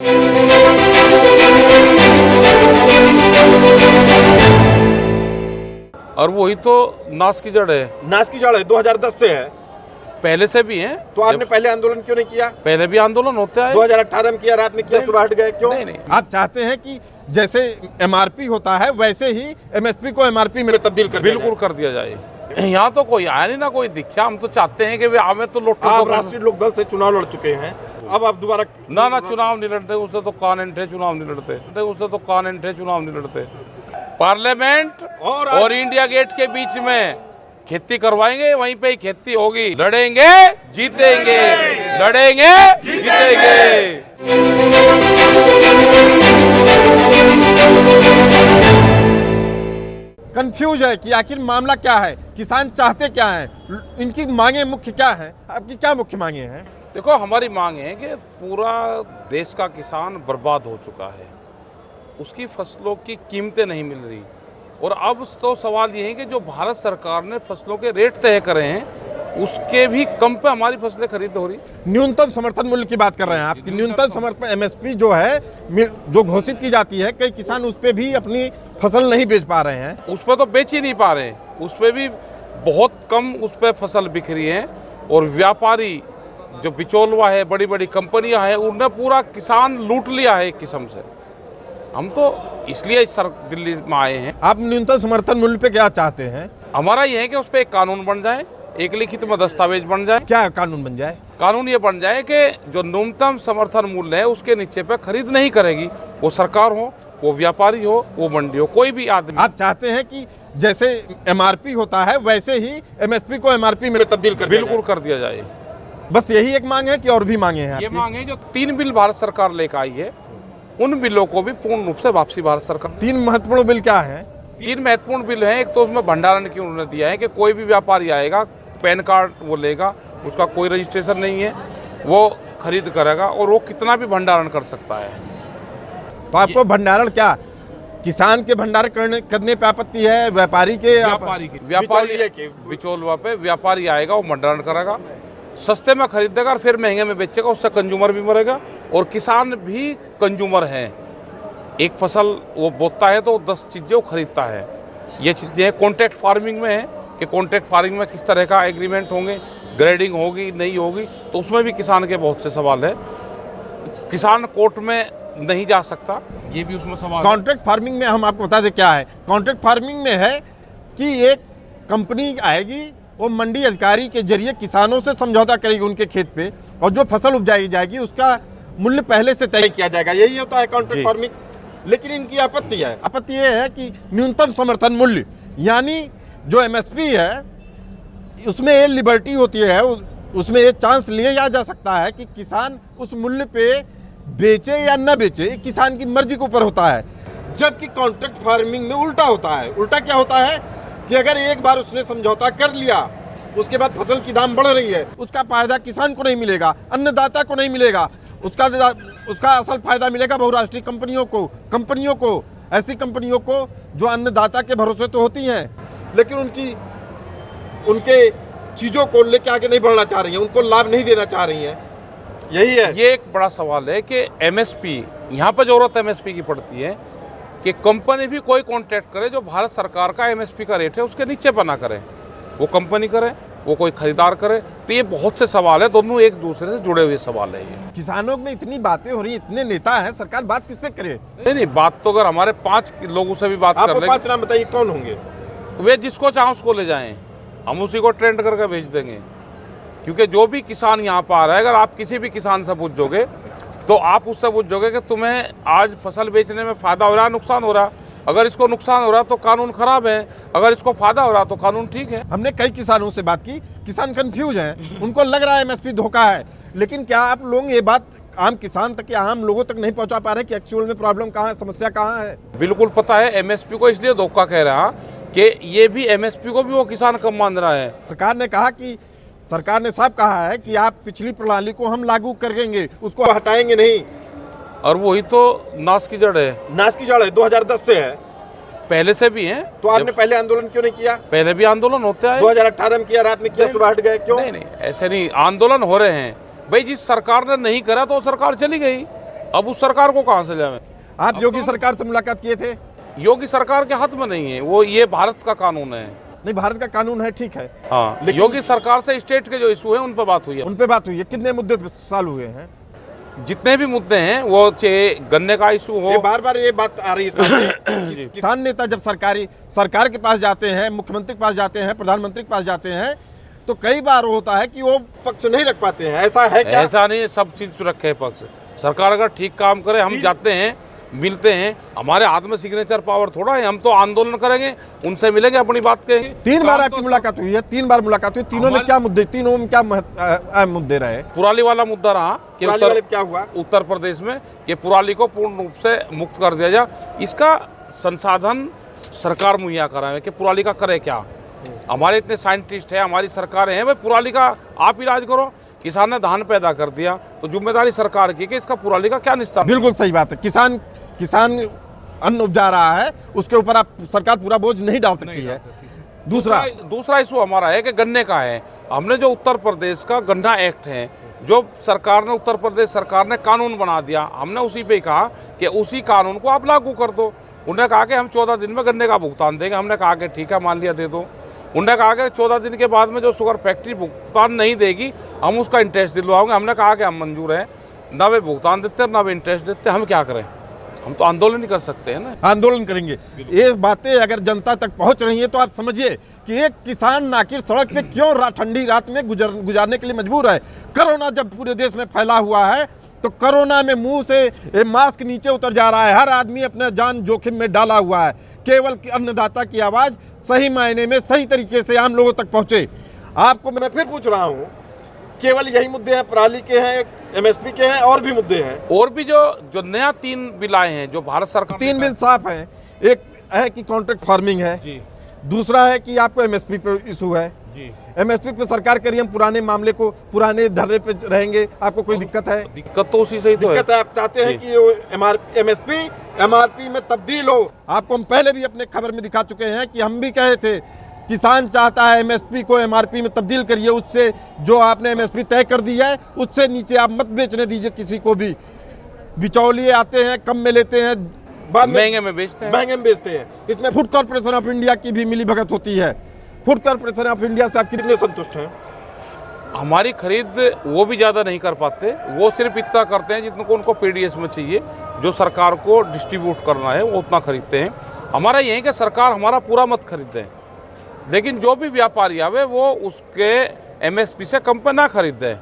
और वही तो नाश की जड़ है। नाश की जड़ है, 2010 से है। पहले से भी है। तो आपने पहले आंदोलन क्यों नहीं किया? पहले भी आंदोलन होता है। 2018 में किया, रात में किया, सुबह हट गए, क्यों? नहीं। आप चाहते हैं कि जैसे एमआरपी होता है वैसे ही एमएसपी को एमआरपी में तब्दील कर बिल्कुल कर दिया जाए। यहाँ तो कोई आया नहीं ना कोई दिखा। हम तो चाहते हैं कि हमें तो लौट। आप राष्ट्रीय लोक दल से चुनाव लड़ चुके हैं, अब आप दोबारा ना चुनाव नहीं लड़ते। उससे तो कानून थे, चुनाव नहीं लड़ते। उससे तो कानून थे, चुनाव नहीं लड़ते। पार्लियामेंट और इंडिया गेट के बीच में खेती करवाएंगे, वहीं पे ही खेती होगी। लड़ेंगे जीतेंगे, लड़ेंगे जीतेंगे। कंफ्यूज है कि आखिर मामला क्या है, किसान चाहते क्या हैं, इनकी मांगे मुख्य क्या हैं? आपकी क्या मुख्य मांगे हैं? देखो, हमारी मांग है कि पूरा देश का किसान बर्बाद हो चुका है, उसकी फसलों की कीमतें नहीं मिल रही। और अब तो सवाल ये है कि जो भारत सरकार ने फसलों के रेट तय करे हैं उसके भी कम पे हमारी फसलें खरीद हो रही। न्यूनतम समर्थन मूल्य की बात कर रहे हैं आप कि न्यूनतम समर्थन एमएसपी जो है, जो घोषित की जाती है, कई किसान उस पे भी अपनी फसल नहीं बेच पा रहे हैं। उस पर तो बेच ही नहीं पा रहे, उस पर भी बहुत कम उस पर फसल बिक रही है। और व्यापारी जो बिचौलवा है, बड़ी बड़ी कंपनियां हैं, उन्होंने पूरा किसान लूट लिया है एक किस्म से। हम तो इसलिए दिल्ली में आए हैं। आप न्यूनतम समर्थन मूल्य पे क्या चाहते हैं? हमारा ये है कि उस पर एक कानून बन जाए, एक लिखित में दस्तावेज बन जाए। क्या कानून बन जाए? कानून ये बन जाए कि जो न्यूनतम समर्थन मूल्य है उसके नीचे पे खरीद नहीं करेगी, वो सरकार हो, वो व्यापारी हो, वो मंडी हो, कोई भी आदमी। आप चाहते हैं कि जैसे एमआरपी होता है वैसे ही एमएसपी को एमआरपी में तब्दील कर बिल्कुल कर दिया जाए। बस यही एक मांग है कि और भी मांगे हैं? ये मांग है जो 3 बिल भारत सरकार लेकर आई है, उन बिलों को भी पूर्ण रूप से वापसी भारत सरकार। 3 महत्वपूर्ण बिल क्या है? 3 महत्वपूर्ण बिल हैं। एक तो उसमें भंडारण की उन्होंने दिया है कि कोई भी व्यापारी आएगा, पैन कार्ड वो लेगा, उसका कोई रजिस्ट्रेशन नहीं है, वो खरीद करेगा और वो कितना भी भंडारण कर सकता है। तो आपको भंडारण क्या, किसान के भंडारण करने पे आपत्ति है? व्यापारी बिचौलवा पे व्यापारी आएगा, वो भंडारण करेगा, सस्ते में खरीदेगा और फिर महंगे में बेचेगा। उससे कंज्यूमर भी मरेगा और किसान भी कंज्यूमर है। एक फसल वो बोता है तो 10 चीज़ें वो खरीदता है। ये चीज़ें कॉन्ट्रैक्ट फार्मिंग में है कि कॉन्ट्रैक्ट फार्मिंग में किस तरह का एग्रीमेंट होंगे, ग्रेडिंग होगी नहीं होगी, तो उसमें भी किसान के बहुत से सवाल है। किसान कोर्ट में नहीं जा सकता, ये भी उसमें सवाल। कॉन्ट्रैक्ट फार्मिंग में हम आपको बता दें क्या है। कॉन्ट्रैक्ट फार्मिंग में है कि एक कंपनी आएगी, वो मंडी अधिकारी के जरिए किसानों से समझौता करेगी उनके खेत पे, और जो फसल उपजाई जाएगी उसका मूल्य पहले से तय किया जाएगा। यही होता है कॉन्ट्रैक्ट फार्मिंग। लेकिन इनकी आपत्ति है, आपत्ति ये है कि न्यूनतम समर्थन मूल्य यानी जो एमएसपी है उसमें ये लिबर्टी होती है, उसमें ये चांस लिया जा सकता है कि किसान उस मूल्य पे बेचे या न बेचे, किसान की मर्जी के ऊपर होता है। जबकि कॉन्ट्रैक्ट फार्मिंग में उल्टा होता है। उल्टा क्या होता है कि अगर एक बार उसने समझौता कर लिया, उसके बाद फसल की दाम बढ़ रही है, उसका फायदा किसान को नहीं मिलेगा, अन्नदाता को नहीं मिलेगा, उसका असल फायदा मिलेगा बहुराष्ट्रीय कंपनियों को, ऐसी कंपनियों को जो अन्नदाता के भरोसे तो होती हैं, लेकिन उनके चीज़ों को लेके आगे नहीं बढ़ना चाह रही हैं, उनको लाभ नहीं देना चाह रही हैं। यही है। ये एक बड़ा सवाल है कि एमएसपी, यहाँ पर जरूरत एमएसपी की पड़ती है कि कंपनी भी कोई कॉन्ट्रैक्ट करे जो भारत सरकार का एमएसपी का रेट है उसके नीचे पर ना करे, वो कंपनी करे, वो कोई खरीदार करे। तो ये बहुत से सवाल है, दोनों एक दूसरे से जुड़े हुए सवाल है। ये किसानों में इतनी बातें हो रही, इतने नेता हैं, सरकार बात किससे करे? नहीं, बात तो अगर हमारे 5 लोगों से भी बात कर ले। 5 नाम बताइए, कौन होंगे? वे जिसको चाहे उसको ले जाएं, हम उसी को ट्रेंड करके भेज देंगे। क्योंकि जो भी किसान यहाँ पर आ रहा है, अगर आप किसी भी किसान से पूछोगे तो आप उससे पूछोगे कि तुम्हें आज फसल बेचने में फ़ायदा हो रहा है, नुकसान हो रहा। अगर इसको नुकसान हो रहा तो कानून खराब है, अगर इसको फायदा हो रहा तो कानून ठीक है। हमने कई किसानों से बात की, किसान कंफ्यूज हैं, उनको लग रहा है एमएसपी धोखा है। लेकिन क्या आप लोग ये बात आम किसान तक या आम लोगों तक नहीं पहुंचा पा रहे कि एक्चुअल में प्रॉब्लम कहाँ है, समस्या कहाँ है? बिल्कुल पता है। एमएसपी को इसलिए धोखा कह रहा कि ये भी एमएसपी को भी वो किसान कम मान रहा है। सरकार ने साफ कहा है कि आप पिछली प्रणाली को हम लागू करेंगे, उसको हटाएंगे नहीं। और वही तो नाश की जड़ है। नाश की जड़ है, 2010 से है। पहले से भी है। तो आपने पहले आंदोलन क्यों नहीं किया? पहले भी आंदोलन होता है। 2018 में किया, रात में किया, सुबह हट गए, क्यों? नहीं, ऐसे नहीं, आंदोलन हो रहे हैं भाई। जिस सरकार ने नहीं करा तो सरकार चली गई। अब उस सरकार को कहाँ से जाए? आप योगी सरकार से मुलाकात किए थे? योगी सरकार के हाथ में नहीं है वो, ये भारत का कानून है। नहीं, भारत का कानून है, ठीक है। हाँ, लेकिन योगी सरकार से स्टेट के जो इशू है उन पर बात हुई है। उन पे बात हुई है। कितने मुद्दे सॉल्व हुए हैं? जितने भी मुद्दे हैं, वो चाहे गन्ने का इशू हो, ये बार बार ये बात आ रही है सामने। किसान नेता जब सरकार के पास जाते हैं, मुख्यमंत्री के पास जाते हैं, प्रधानमंत्री के पास जाते हैं, तो कई बार होता है कि वो पक्ष नहीं रख पाते हैं। ऐसा है क्या? ऐसा नहीं, सब चीज रखे पक्ष। सरकार अगर ठीक काम करे, हम जाते हैं, मिलते हैं, हमारे हाथ में सिग्नेचर पावर थोड़ा है। हम तो आंदोलन करेंगे, उनसे मिलेंगे, अपनी बात कहेंगे। 3 बार आपकी मुलाकात हुई है, 3 बार मुलाकात हुई, तीनों में क्या मुद्दे, तीनों में क्या अहम मुद्दे रहे? पुराली वाला मुद्दा रहा कि क्या हुआ उत्तर प्रदेश में कि पुराली को पूर्ण रूप से मुक्त कर दिया जाए। इसका संसाधन सरकार मुहैया कराए कि पुराली का करे क्या। हमारे इतने साइंटिस्ट हैं, हमारी सरकारें हैं, भाई पुराली का आप इलाज करो। किसान ने धान पैदा कर दिया तो जिम्मेदारी सरकार की कि इसका पुराली का क्या निस्तार। बिल्कुल सही बात है। किसान अन्न उपजा रहा है, उसके ऊपर आप सरकार पूरा बोझ नहीं डाल सकती है। दूसरा इशू हमारा है कि गन्ने का है। हमने जो उत्तर प्रदेश का गन्ना एक्ट है, जो सरकार ने, उत्तर प्रदेश सरकार ने कानून बना दिया, हमने उसी पे कहा कि उसी कानून को आप लागू कर दो। उन्होंने कहा कि हम 14 दिन में गन्ने का भुगतान देंगे। हमने कहा कि ठीक है, मान लिया, दे दो। उन्होंने कहा कि 14 दिन के बाद में जो शुगर फैक्ट्री भुगतान नहीं देगी, हम उसका इंटरेस्ट दिलवाओगे। हमने कहा कि हम मंजूर हैं, ना वे भुगतान देते ना वे इंटरेस्ट देते, हम क्या करें? हम तो आंदोलन ही कर सकते हैं ना। आंदोलन करेंगे। ये बातें अगर जनता तक पहुंच रही है तो आप समझिए कि एक किसान नाकिर सड़क पे क्यों ठंडी रात में गुजारने के लिए मजबूर है। कोरोना जब पूरे देश में फैला हुआ है तो कोरोना में मुंह से मास्क नीचे उतर जा रहा है। हर आदमी अपना जान जोखिम में डाला हुआ है। केवल अन्नदाता की आवाज़ सही मायने में सही तरीके से आम लोगों तक पहुंचे। आपको मैं फिर पूछ रहा हूं, केवल यही मुद्दे हैं? पराली के हैं, एमएसपी के हैं, और भी मुद्दे हैं? और भी जो नया 3 बिल आए हैं जो भारत सरकार, 3 बिल साफ हैं। एक है कि कॉन्ट्रैक्ट फार्मिंग है जी। दूसरा है कि आपको एमएसपी पे इशू है जी। एमएसपी पे सरकार करिए, हम पुराने मामले को, पुराने धरने पे रहेंगे। आपको कोई दिक्कत है? दिक्कत तो उसी से ही तो दिक्कत है। आप चाहते हैं कि एमएसपी एमआरपी में तब्दील हो। आपको हम पहले भी अपने खबर में दिखा चुके हैं कि हम भी कहे थे किसान चाहता है एमएसपी को एमआरपी में तब्दील करिए। उससे जो आपने एमएसपी तय कर दी है उससे नीचे आप मत बेचने दीजिए किसी को भी। बिचौलिए आते हैं, कम में लेते हैं, बाद में महंगे में बेचते हैं। इसमें फूड कॉर्पोरेशन ऑफ इंडिया की भी मिलीभगत होती है। फूड कॉर्पोरेशन ऑफ इंडिया से आप कितने संतुष्ट हैं? हमारी खरीद वो भी ज़्यादा नहीं कर पाते, वो सिर्फ इतना करते हैं जितना को उनको पीडीएस में चाहिए, जो सरकार को डिस्ट्रीब्यूट करना है वो उतना खरीदते हैं। हमारा ये है कि सरकार हमारा पूरा मत खरीदे, लेकिन जो भी व्यापारी आवे वो उसके एमएसपी से कम पे ना खरीदे।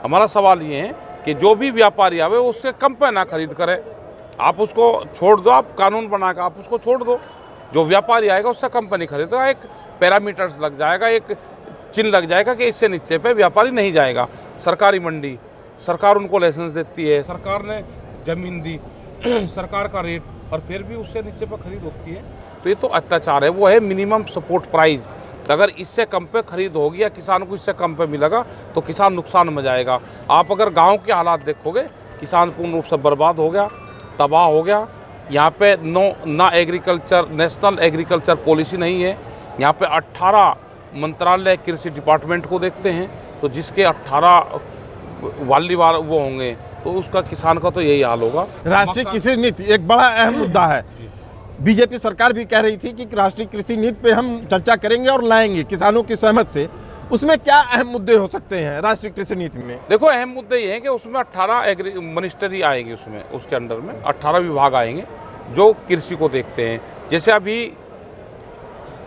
हमारा सवाल ये है कि जो भी व्यापारी आवे उससे कम पे ना खरीद करे। आप उसको छोड़ दो, आप कानून बना कर आप उसको छोड़ दो। जो व्यापारी आएगा उससे कम पे नहीं खरीदेगा। एक पैरामीटर्स लग जाएगा, एक चिन्ह लग जाएगा कि इससे नीचे पे व्यापारी नहीं जाएगा। सरकारी मंडी, सरकार उनको लाइसेंस देती है, सरकार ने जमीन दी, सरकार का रेट, और फिर भी उससे नीचे पे खरीद होती है। तो ये तो अत्याचार है। वो है मिनिमम सपोर्ट प्राइस। अगर इससे कम पे खरीद होगी या किसान को इससे कम पे मिलेगा तो किसान नुकसान में जाएगा। आप अगर गांव के हालात देखोगे, किसान पूर्ण रूप से बर्बाद हो गया, तबाह हो गया। यहाँ पे ना एग्रीकल्चर, नेशनल एग्रीकल्चर पॉलिसी नहीं है। यहाँ पे 18 मंत्रालय कृषि डिपार्टमेंट को देखते हैं, तो जिसके 18 वालीवार वो होंगे तो उसका किसान का तो यही हाल होगा। राष्ट्रीय कृषि नीति एक बड़ा अहम मुद्दा है। बीजेपी सरकार भी कह रही थी कि राष्ट्रीय कृषि नीति पे हम चर्चा करेंगे और लाएंगे किसानों की सहमत से। उसमें क्या अहम मुद्दे हो सकते हैं राष्ट्रीय कृषि नीति में? देखो, अहम मुद्दे ये हैं कि उसमें 18 मिनिस्ट्री आएगी, उसके अंडर में 18 विभाग आएंगे जो कृषि को देखते हैं। जैसे अभी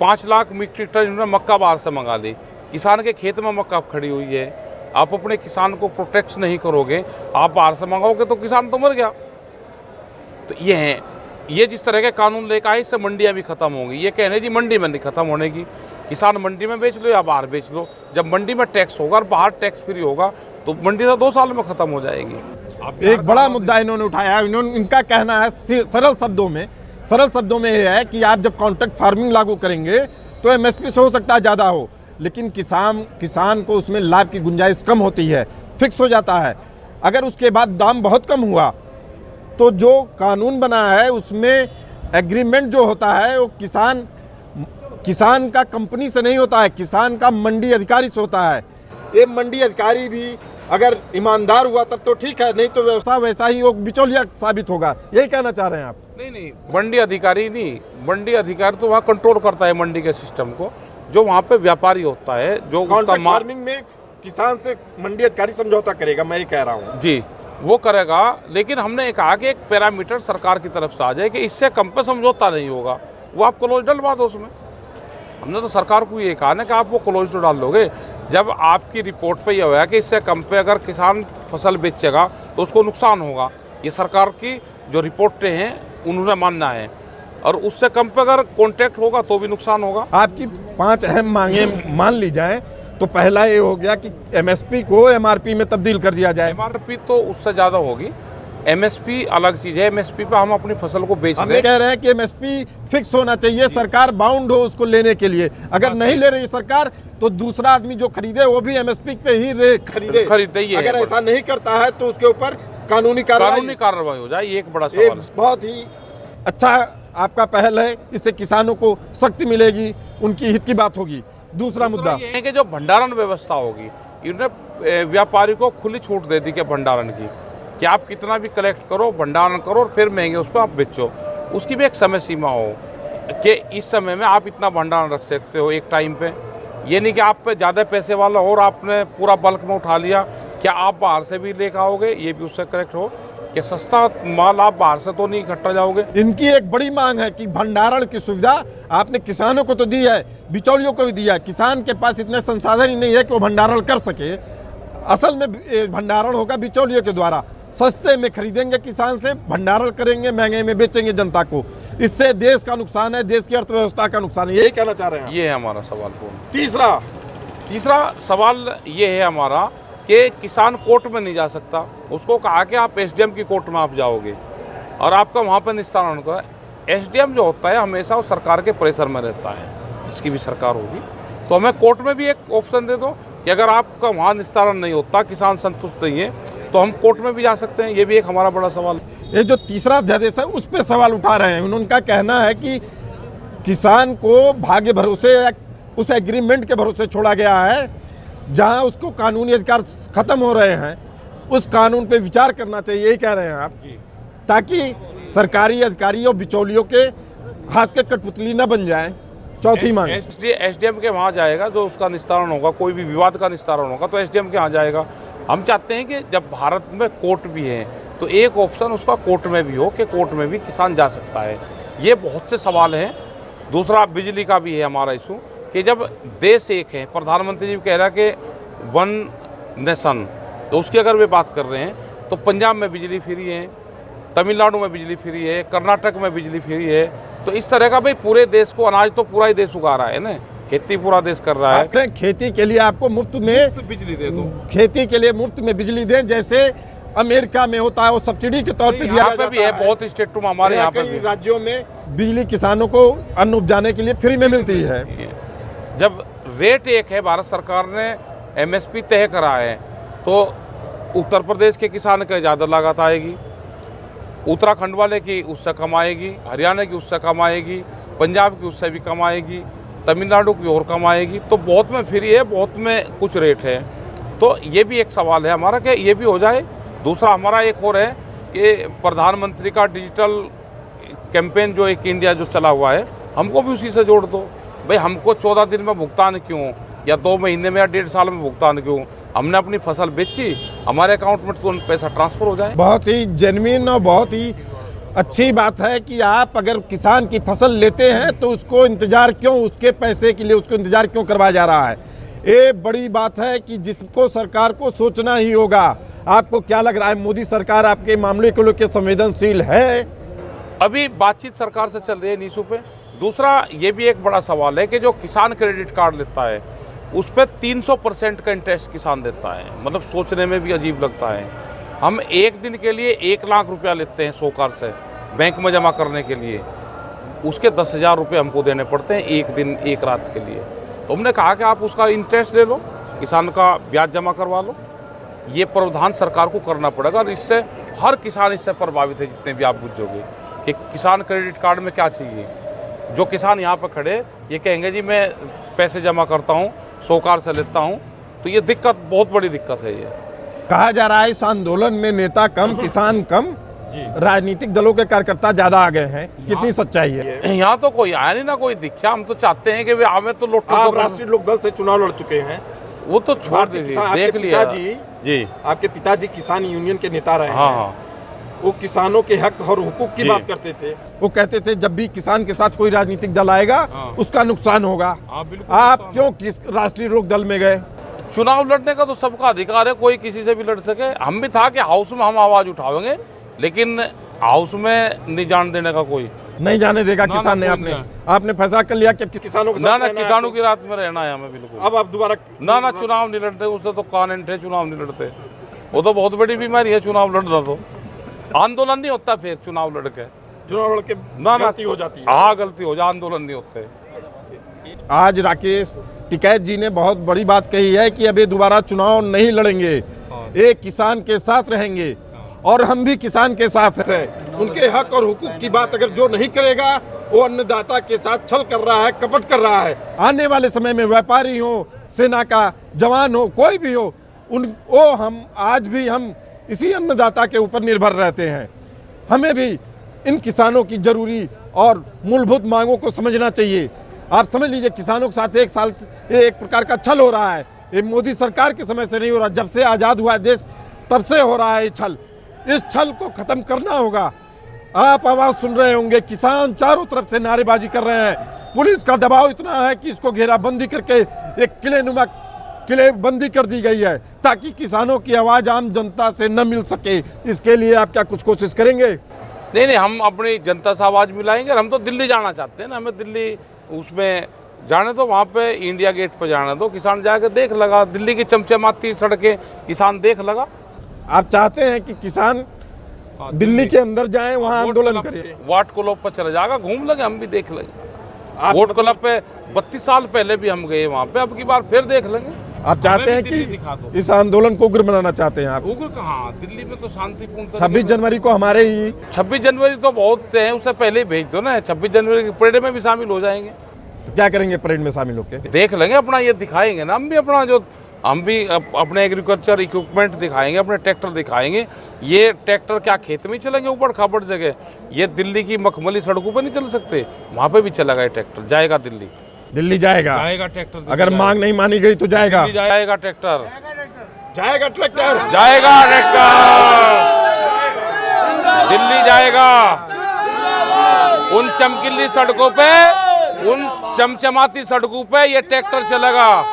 5 लाख मीट्रिक टन इन्होंने मक्का बाहर से मंगा ली। किसान के खेत में मक्का खड़ी हुई है। आप अपने किसान को प्रोटेक्ट नहीं करोगे, आप बाहर से मंगाओगे तो किसान तो मर गया। तो ये है, ये जिस तरह के कानून लेकर आए इससे मंडियाँ भी खत्म होंगी। ये कहने जी मंडी में नहीं खत्म होने की, किसान मंडी में बेच लो या बाहर बेच लो। जब मंडी में टैक्स होगा और बाहर टैक्स फ्री होगा तो मंडी तो 2 साल में खत्म हो जाएगी। एक बड़ा मुद्दा इन्होंने उठाया। इनका कहना है सरल शब्दों में यह है कि आप जब कॉन्ट्रैक्ट फार्मिंग लागू करेंगे तो एमएसपी से हो सकता है ज़्यादा हो, लेकिन किसान को उसमें लाभ की गुंजाइश कम होती है, फिक्स हो जाता है। अगर उसके बाद दाम बहुत कम हुआ तो जो कानून बना है उसमें एग्रीमेंट जो होता है वो किसान का कंपनी से नहीं होता है, किसान का मंडी अधिकारी से होता है। ये मंडी अधिकारी भी अगर ईमानदार हुआ तब तो ठीक है, नहीं तो व्यवस्था वैसा ही वो बिचौलिया साबित होगा। यही कहना चाह रहे हैं आप? नहीं, मंडी अधिकारी नहीं, मंडी अधिकारी तो वहाँ कंट्रोल करता है मंडी के सिस्टम को। जो वहाँ पे व्यापारी होता है, जो उसका कॉन्ट्रैक्ट फार्मिंग में किसान से मंडी अधिकारी समझौता करेगा, मैं ये कह रहा हूँ जी, वो करेगा। लेकिन हमने कहा कि एक पैरामीटर सरकार की तरफ से आ जाए कि इससे कम पे समझौता नहीं होगा, वो आप क्लोज डलवा दो उसमें। हमने तो सरकार को ये कहा ना कि आप वो क्लोज डाल लोगे जब आपकी रिपोर्ट पे ये होगा कि इससे कम पे अगर किसान फसल बेचेगा तो उसको नुकसान होगा। ये सरकार की जो रिपोर्टें हैं उन्होंने मानना है, और उससे कम पे अगर कॉन्ट्रैक्ट होगा तो भी नुकसान होगा। आपकी 5 अहम मांगे मान ली जाए तो पहला ये हो गया कि एमएसपी को एमआरपी में तब्दील कर दिया जाए। एमआरपी तो उससे ज़्यादा होगी, एमएसपी अलग चीज़ है। एमएसपी पे हम अपनी फसल को बेच हम दें। कह रहे हैं कि एमएसपी फिक्स होना चाहिए, सरकार बाउंड हो उसको लेने के लिए। अगर नहीं ले रही सरकार तो दूसरा आदमी जो खरीदे वो भी एमएसपी पे ही खरीदे। ये अगर ऐसा नहीं करता है तो उसके ऊपर कानूनी कार्रवाई हो जाए। ये एक बड़ा सवाल है। बहुत ही अच्छा आपका पहल है, इससे किसानों को शक्ति मिलेगी, उनकी हित की बात होगी। दूसरा मुद्दा ये है कि जो भंडारण व्यवस्था होगी, इन्होंने व्यापारी को खुली छूट दे दी कि भंडारण की, कि आप कितना भी कलेक्ट करो, भंडारण करो और फिर महंगे उस पर आप बेचो। उसकी भी एक समय सीमा हो कि इस समय में आप इतना भंडारण रख सकते हो एक टाइम पे। ये नहीं कि आप पे ज़्यादा पैसे वाला हो और आपने पूरा बल्क में उठा लिया, क्या आप बाहर से भी लेकर आओगे? ये भी उससे करेक्ट हो कि सस्ता माल आप बाहर से तो नहीं इकट्ठा जाओगे। इनकी एक बड़ी मांग है कि भंडारण की सुविधा आपने किसानों को तो दी है, बिचौलियों को भी दिया है। किसान के पास इतने संसाधन ही नहीं है कि वो भंडारण कर सके। असल में भंडारण होगा बिचौलियों के द्वारा। सस्ते में खरीदेंगे किसान से, भंडारण करेंगे, महंगे में बेचेंगे जनता को। इससे देश का नुकसान है, देश की अर्थव्यवस्था का नुकसान है। यही कहना चाह रहे हैं? ये है हमारा सवाल। तीसरा सवाल ये है हमारा कि किसान कोर्ट में नहीं जा सकता। उसको कहा कि आप एसडीएम की कोर्ट में आप जाओगे और आपका वहाँ पर निस्तारण होगा। एसडीएम जो होता है हमेशा वो सरकार के प्रेशर में रहता है, इसकी भी सरकार होगी तो हमें कोर्ट में भी एक ऑप्शन दे दो कि अगर आपका वहाँ निस्तारण नहीं होता, किसान संतुष्ट नहीं है, तो हम कोर्ट में भी जा सकते हैं। ये भी एक हमारा बड़ा सवाल। ये जो तीसरा अध्यादेश है उस पर सवाल उठा रहे हैं। उनका कहना है कि किसान को भाग्य भरोसे उस एग्रीमेंट के भरोसे छोड़ा गया है जहां उसको कानूनी अधिकार खत्म हो रहे हैं, उस कानून पे विचार करना चाहिए। यही कह रहे हैं आप, ताकि सरकारी अधिकारी और बिचौलियों के हाथ के कठपुतली न बन जाए। चौथी मांग एसडीएम के वहाँ जाएगा, जो उसका निस्तारण होगा, कोई भी विवाद का निस्तारण होगा तो एसडीएम के यहाँ जाएगा। हम चाहते हैं कि जब भारत में कोर्ट भी है तो एक ऑप्शन उसका कोर्ट में भी हो कि कोर्ट में भी किसान जा सकता है। ये बहुत से सवाल हैं। दूसरा बिजली का भी है हमारा इशू कि जब देश एक है, प्रधानमंत्री जी कह रहा है कि वन नेशन, तो उसकी अगर वे बात कर रहे हैं तो पंजाब में बिजली फ्री है, तमिलनाडु में बिजली फ्री है, कर्नाटक में बिजली फ्री है। तो इस तरह का भाई पूरे देश को अनाज तो पूरा ही देश उगा रहा है ना, खेती पूरा देश कर रहा है। खेती के लिए आपको मुफ्त में बिजली दे दो, खेती के लिए मुफ्त में बिजली दें, जैसे अमेरिका में होता है, वो सब्सिडी के तौर पे दिया जाता है। भी है बहुत स्टेट में, हमारे यहाँ पे राज्यों में बिजली किसानों को अन्न उपजाने के लिए फ्री में मिलती है। जब रेट एक है, भारत सरकार ने एमएसपी तय करा है, तो उत्तर प्रदेश के किसान के ज़्यादा लागत आएगी, उत्तराखंड वाले की उससे कम आएगी, हरियाणा की उससे कम आएगी, पंजाब की उससे भी कम आएगी, तमिलनाडु की और कम आएगी। तो बहुत में फ्री है, बहुत में कुछ रेट है। तो ये भी एक सवाल है हमारा कि ये भी हो जाए। दूसरा हमारा एक और है कि प्रधानमंत्री का डिजिटल कैंपेन जो एक इंडिया जो चला हुआ है, हमको भी उसी से जोड़ दो। भाई हमको 14 दिन में भुगतान क्यों, या 2 महीने में या 1.5 साल में भुगतान क्यों? हमने अपनी फसल बेची, हमारे अकाउंट में तो पैसा ट्रांसफर हो जाए। बहुत ही जेन्युइन और बहुत ही अच्छी बात है कि आप अगर किसान की फसल लेते हैं तो उसको इंतजार क्यों, उसके पैसे के लिए उसको इंतजार क्यों करवाया जा रहा है। ये बड़ी बात है कि जिसको सरकार को सोचना ही होगा। आपको क्या लग रहा है, मोदी सरकार आपके मामले को लेकर संवेदनशील है? अभी बातचीत सरकार से चल रही है इशू पे। दूसरा ये भी एक बड़ा सवाल है कि जो किसान क्रेडिट कार्ड लेता है उस पर 300% का इंटरेस्ट किसान देता है। मतलब सोचने में भी अजीब लगता है। हम एक दिन के लिए 1 लाख रुपया लेते हैं साहूकार से बैंक में जमा करने के लिए, उसके 10,000 रुपये हमको देने पड़ते हैं एक दिन एक रात के लिए। तो हमने कहा कि आप उसका इंटरेस्ट ले लो, किसान का ब्याज जमा करवा लो। ये प्रावधान सरकार को करना पड़ेगा और इससे हर किसान इससे प्रभावित है। जितने भी आप बुझोगे कि किसान क्रेडिट कार्ड में क्या चाहिए, जो किसान यहाँ पर खड़े ये कहेंगे जी मैं पैसे जमा करता हूँ, साहूकार से लेता हूँ, तो ये दिक्कत बहुत बड़ी दिक्कत है ये। कहा जा रहा है इस आंदोलन में नेता कम, किसान कम, राजनीतिक दलों के कार्यकर्ता ज्यादा आ गए हैं। कितनी सच्चाई है? यहाँ तो कोई आया नहीं ना, कोई दिखा। हम तो चाहते हैं कि वे आवे तो लोग आप राष्ट्रीय लोक दल से चुनाव लड़ चुके हैं, वो तो छोड़ दीजिए, देख लिया जी। आपके पिताजी किसान यूनियन के नेता रहे हाँ हैं। हाँ, वो किसानों के हक और हुकूक की जी। बात करते थे। वो कहते थे जब भी किसान के साथ कोई राजनीतिक दल आएगा उसका नुकसान होगा। हाँ, बिल्कुल आप नुकसान क्यों राष्ट्रीय लोक दल में गए? चुनाव लड़ने का तो सबका अधिकार है, कोई किसी से भी लड़ सके। हम भी था कि हाउस में हम आवाज उठाएंगे, लेकिन हाउस में नहीं जान देने का कोई नहीं जाने देगा ना, किसान ने। कोई आपने नहीं। आपने फैसला कर लिया कि किसानों के ना साथ ना, रहना है किसानों आपको। की रात में रहना है हमें बिल्कुल। अब आप दोबारा ना चुनाव नहीं लड़ते, उससे तो कानून थे, चुनाव नहीं लड़ते। वो तो बहुत बड़ी बीमारी है चुनाव लड़ना। तो आंदोलन नहीं होता फिर चुनाव लड़के, चुनाव लड़ के ना गलती हो जाती है। हाँ गलती हो जाए, आंदोलन नहीं होते। आज राकेश टिकैत जी ने बहुत बड़ी बात कही है कि अभी दोबारा चुनाव नहीं लड़ेंगे, एक किसान के साथ रहेंगे और हम भी किसान के साथ हैं। उनके हक और हुकूक की बात अगर जो नहीं करेगा वो अन्नदाता के साथ छल कर रहा है, कपट कर रहा है। आने वाले समय में व्यापारी हो, सेना का जवान हो, कोई भी हो, हम आज भी हम इसी अन्नदाता के ऊपर निर्भर रहते हैं। हमें भी इन किसानों की जरूरी और मूलभूत मांगों को समझना चाहिए। आप समझ लीजिए किसानों के साथ एक साल से एक प्रकार का छल हो रहा है। ये मोदी सरकार के समय से नहीं हो रहा, जब से आज़ाद हुआ देश तब से हो रहा है ये छल। इस छल को खत्म करना होगा। आप आवाज़ सुन रहे होंगे, किसान चारों तरफ से नारेबाजी कर रहे हैं। पुलिस का दबाव इतना है कि इसको घेराबंदी करके एक किलेबंदी कर दी गई है ताकि किसानों की आवाज़ आम जनता से न मिल सके। इसके लिए आप क्या कुछ कोशिश करेंगे? नहीं, हम अपनी जनता से आवाज़ मिलाएंगे। हम तो दिल्ली जाना चाहते हैं ना, हमें दिल्ली उसमें जाने दो, वहाँ पे इंडिया गेट पर जाने दो, किसान जाके देख लगा। दिल्ली की चमचमाती सड़कें किसान देख लगा। आप चाहते हैं कि किसान दिल्ली के अंदर जाएं, वहाँ आंदोलन करें? वाट क्लब पर चला जाएगा, घूम लगे, हम भी देख लेंगे। वोट क्लब पे 32 साल पहले भी हम गए वहाँ पे, अब की बार फिर देख लेंगे। आप चाहते हैं कि इस आंदोलन को उग्र बनाना चाहते हैं आप? उग्र कहाँ, दिल्ली में तो शांतिपूर्ण। 26 जनवरी को हमारे ही 26 जनवरी तो बहुत है, उससे पहले ही भेज दो ना। 26 जनवरी की परेड में भी शामिल हो जाएंगे। तो क्या करेंगे परेड में शामिल होकर? देख लेंगे, अपना ये दिखाएंगे ना। हम भी अपने एग्रीकल्चर इक्विपमेंट दिखाएंगे, अपने ट्रैक्टर दिखाएंगे। ये ट्रैक्टर क्या खेत में चलेंगे ऊपर खाबड़ जगह? ये दिल्ली की मखमली सड़कों पर नहीं चल सकते, वहाँ पे भी चलेगा ये ट्रैक्टर। जाएगा दिल्ली, दिल्ली जाएगा ट्रैक्टर। अगर मांग नहीं मानी गई तो जाएगा ट्रैक्टर, जाएगा ट्रैक्टर, दिल्ली जाएगा। उन चमकीली सड़कों पे, उन चमचमाती सड़कों पे ये ट्रैक्टर चलेगा।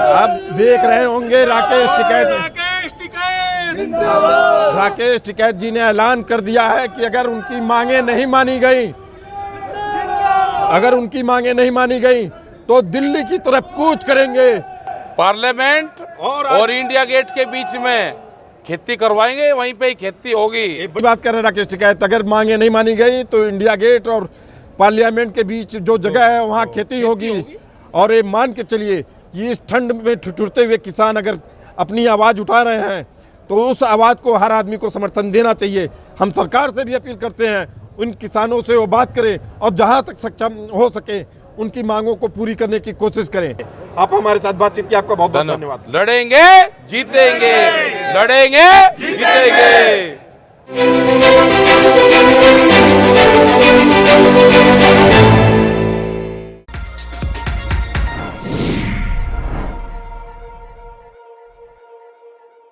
आप देख रहे होंगे राकेश टिकैत जी ने ऐलान कर दिया है कि अगर उनकी मांगे नहीं मानी गई तो दिल्ली की तरफ कूच करेंगे। पार्लियामेंट और इंडिया गेट के बीच में खेती करवाएंगे, वहीं पे ही खेती होगी। एक बात कर रहे हैं राकेश टिकैत, अगर मांगे नहीं मानी गई तो इंडिया गेट और पार्लियामेंट के बीच जो जगह है वहाँ खेती होगी। और ये मान के चलिए कि इस ठंड में ठिठुरते हुए किसान अगर अपनी आवाज़ उठा रहे हैं तो उस आवाज़ को हर आदमी को समर्थन देना चाहिए। हम सरकार से भी अपील करते हैं उन किसानों से वो बात करें और जहां तक सक्षम हो सके उनकी मांगों को पूरी करने की कोशिश करें। आप हमारे साथ बातचीत की आपका बहुत बहुत धन्यवाद। लड़ेंगे जीतेंगे, लड़ेंगे जीतेंगे।